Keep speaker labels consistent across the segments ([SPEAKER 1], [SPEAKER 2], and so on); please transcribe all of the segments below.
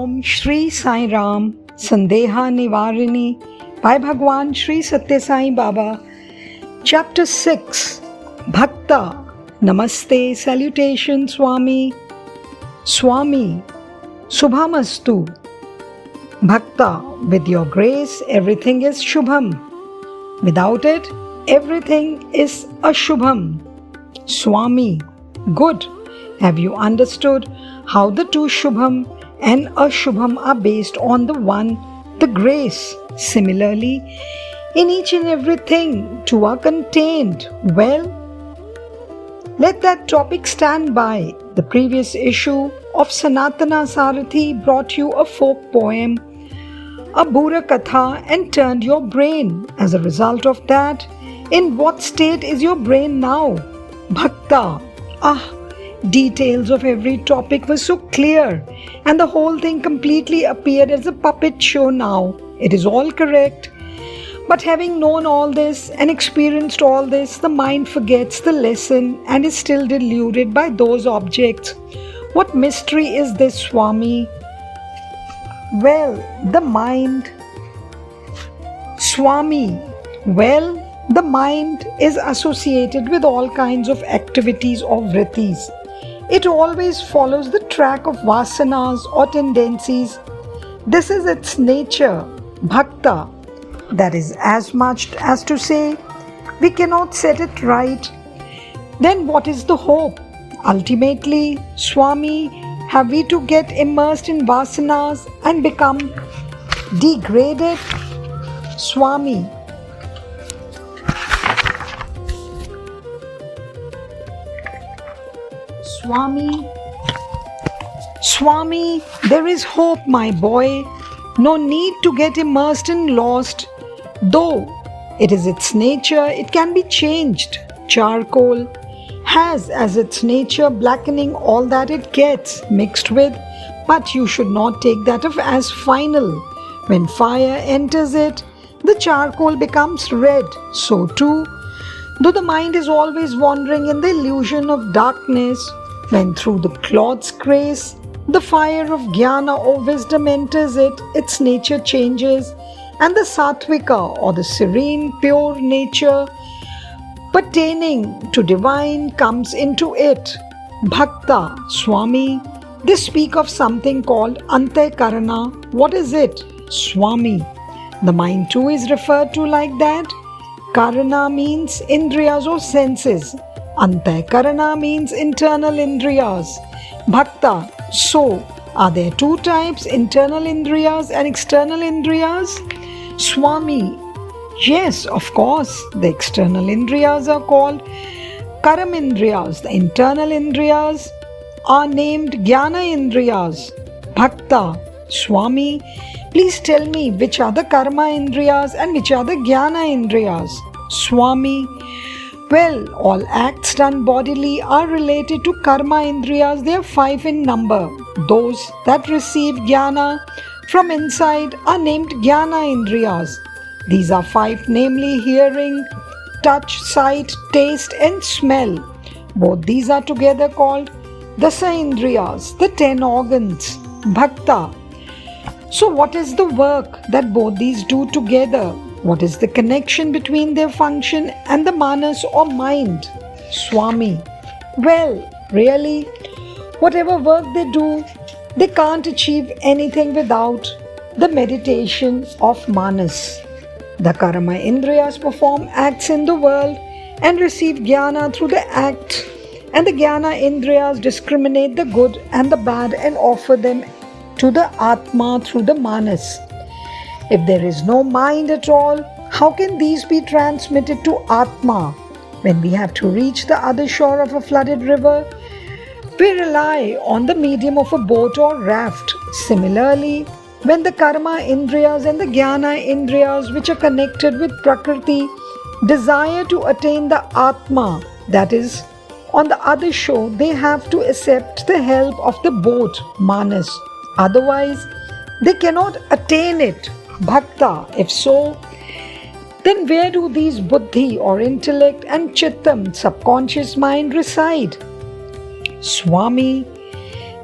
[SPEAKER 1] Om Shri Sai Ram Sandeha Nivarini by Bhagwan Shri Satya Sai Baba. Chapter 6 Bhakta. Namaste, salutation Swami. Swami, Subhamastu. Bhakta, with your grace everything is Shubham. Without it, everything is Ashubham. Swami, good. Have you understood how the two Shubham and Ashubham are based on the one, the grace? Similarly, in each and everything, two are contained. Well, let that topic stand by. The previous issue of Sanatana Sarathi brought you a folk poem, a Bura Katha, and turned your brain. As a result of that, in what state is your brain now? Bhakta. Details of every topic were so clear, and the whole thing completely appeared as a puppet show now. It is all correct. But having known all this and experienced all this, the mind forgets the lesson and is still deluded by those objects. What mystery is this, Swami? Well, the mind. Swami, well, the mind is associated with all kinds of activities or vrittis. It always follows the track of vasanas or tendencies. This is its nature, bhakta. That is as much as to say, we cannot set it right. Then what is the hope? Ultimately, Swami, have we to get immersed in vasanas and become degraded? Swami, Swami, there is hope, my boy. No need to get immersed in lost. Though it is its nature, it can be changed. Charcoal has as its nature blackening all that it gets mixed with, but you should not take that as final. When fire enters it, the charcoal becomes red. So too, though the mind is always wandering in the illusion of darkness, when through the cloth's grace, the fire of jnana or wisdom enters it, its nature changes, and the sattvika or the serene, pure nature pertaining to divine comes into it. Bhakta, Swami, they speak of something called antakarana. What is it? Swami, the mind too is referred to like that. Karana means indriyas or senses. Antakarana means internal indriyas. Bhakta, so are there two types, internal indriyas and external indriyas? Swami, yes, of course. The external indriyas are called karamindriyas. The internal indriyas are named jnana indriyas. Bhakta, Swami, please tell me which are the karma indriyas and which are the jnana indriyas. Swami, well, all acts done bodily are related to karma indriyas. They are 5 in number. Those that receive jnana from inside are named jnana indriyas. These are 5, namely hearing, touch, sight, taste and smell. Both these are together called dasa indriyas, the 10 organs. Bhakta. So what is the work that both these do together? What is the connection between their function and the manas or mind? Swami, well, really, whatever work they do, they can't achieve anything without the meditation of manas. The karma indriyas perform acts in the world and receive jnana through the act, and the jnana indriyas discriminate the good and the bad and offer them to the atma through the manas. If there is no mind at all, how can these be transmitted to Atma? When we have to reach the other shore of a flooded river, we rely on the medium of a boat or raft. Similarly, when the karma indriyas and the jnana indriyas, which are connected with Prakriti, desire to attain the Atma, that is, on the other shore, they have to accept the help of the boat, Manas. Otherwise, they cannot attain it. Bhakta, if so, then where do these buddhi or intellect and chittam, subconscious mind, reside? Swami,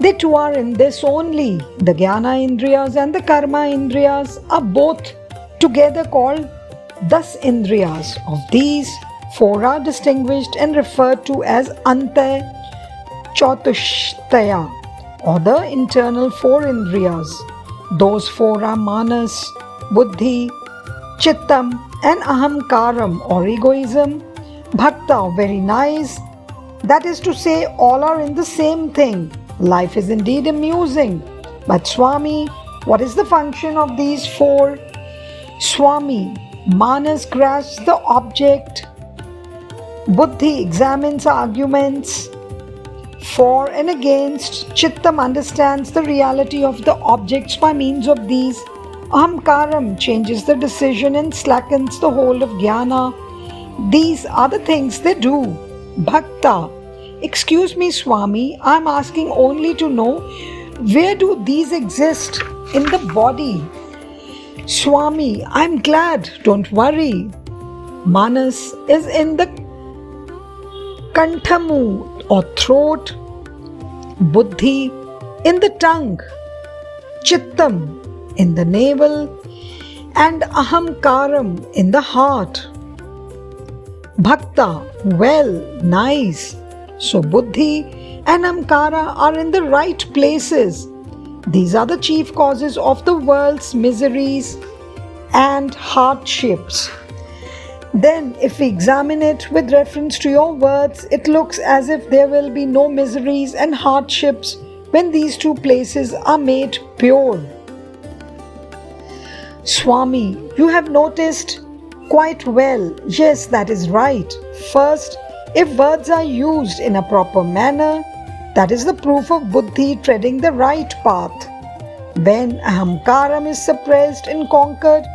[SPEAKER 1] They too are in this only. The Jnana Indriyas and the Karma Indriyas are both together called Das Indriyas. Of these, 4 are distinguished and referred to as Anta Chautushtaya, or the internal 4 Indriyas. Those 4 are Manas, Buddhi, Chittam and Ahamkaram or egoism. Bhakta, very nice. That is to say, all are in the same thing. Life is indeed amusing. But Swami, what is the function of these 4? Swami, Manas grasps the object. Buddhi examines arguments for and against. Chittam understands the reality of the objects by means of these. Ahamkaram changes the decision and slackens the hold of jnana. These are the things they do. Bhakta, excuse me Swami, I am asking only to know, where do these exist in the body? Swami, I am glad, don't worry. Manas is in the Kanthamu or throat, Buddhi in the tongue, Chittam in the navel, and Ahamkaram in the heart. Bhakta, well, nice. So Buddhi and Ahamkara are in the right places. These are the chief causes of the world's miseries and hardships. Then, if we examine it with reference to your words, it looks as if there will be no miseries and hardships when these 2 places are made pure. Swami, you have noticed quite well. Yes, that is right. First, if words are used in a proper manner, that is the proof of Buddhi treading the right path. When Ahamkaram is suppressed and conquered,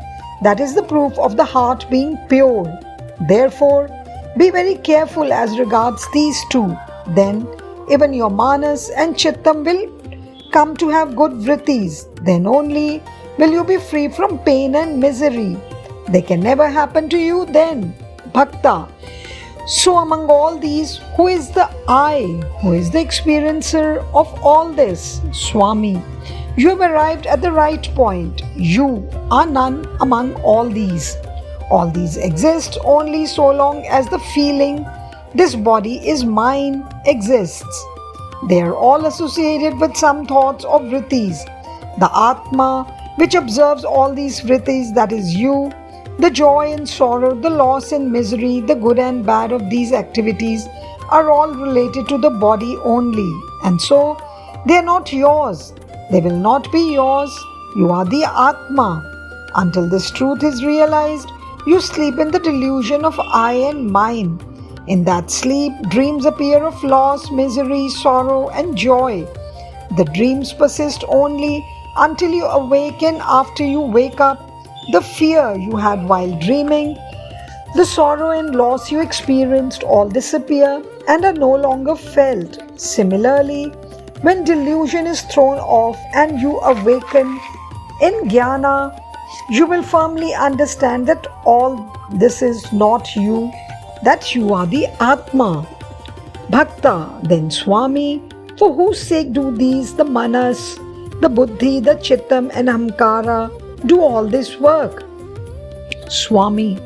[SPEAKER 1] that is the proof of the heart being pure. Therefore, be very careful as regards these 2. Then, even your Manas and Chittam will come to have good vrittis. Then only will you be free from pain and misery. They can never happen to you then. Bhakta. So among all these, who is the I? Who is the experiencer of all this? Swami, you have arrived at the right point. You are none among all these. All these exist only so long as the feeling, this body is mine, exists. They are all associated with some thoughts of vrittis. The Atma, which observes all these vrittis, that is you, the joy and sorrow, the loss and misery, the good and bad of these activities are all related to the body only. And so, they are not yours. They will not be yours. You are the Atma. Until this truth is realized, you sleep in the delusion of I and mine. In that sleep, dreams appear of loss, misery, sorrow, and joy. The dreams persist only until you awaken. After you wake up, the fear you had while dreaming, the sorrow and loss you experienced all disappear and are no longer felt. Similarly, when delusion is thrown off and you awaken in jnana, you will firmly understand that all this is not you, that you are the Atma. Bhakta, then Swami, for whose sake do these, the Manas, the Buddhi, the Chittam and Ahamkara, do all this work? Swami,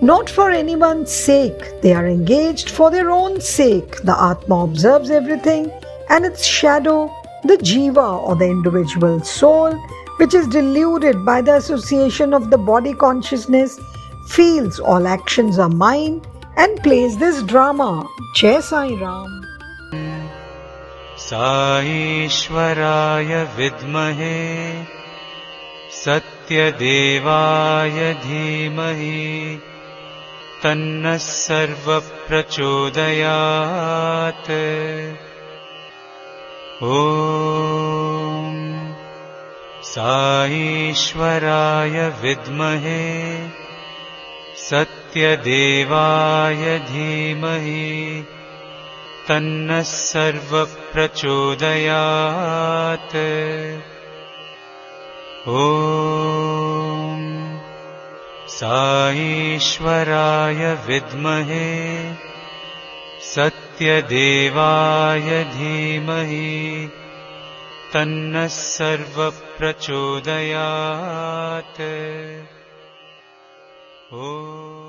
[SPEAKER 1] not for anyone's sake. They are engaged for their own sake. The Atma observes everything and its shadow, the Jiva or the individual soul, which is deluded by the association of the body consciousness, feels all actions are mine and plays this drama. Jai Sai Ram.
[SPEAKER 2] साईश्वराय विद्महे सत्यदेवाय धीमहि तन्नः सर्वप्रचोदयात्। ॐ साईश्वराय विद्महे सत्यदेवाय धीमहि तन्नः सर्वप्रचोदयात्। ॐ साईश्वराय विद्महे सत्यदेवाय धीमहि तन्नः सर्वप्रचोदयात्। ॐ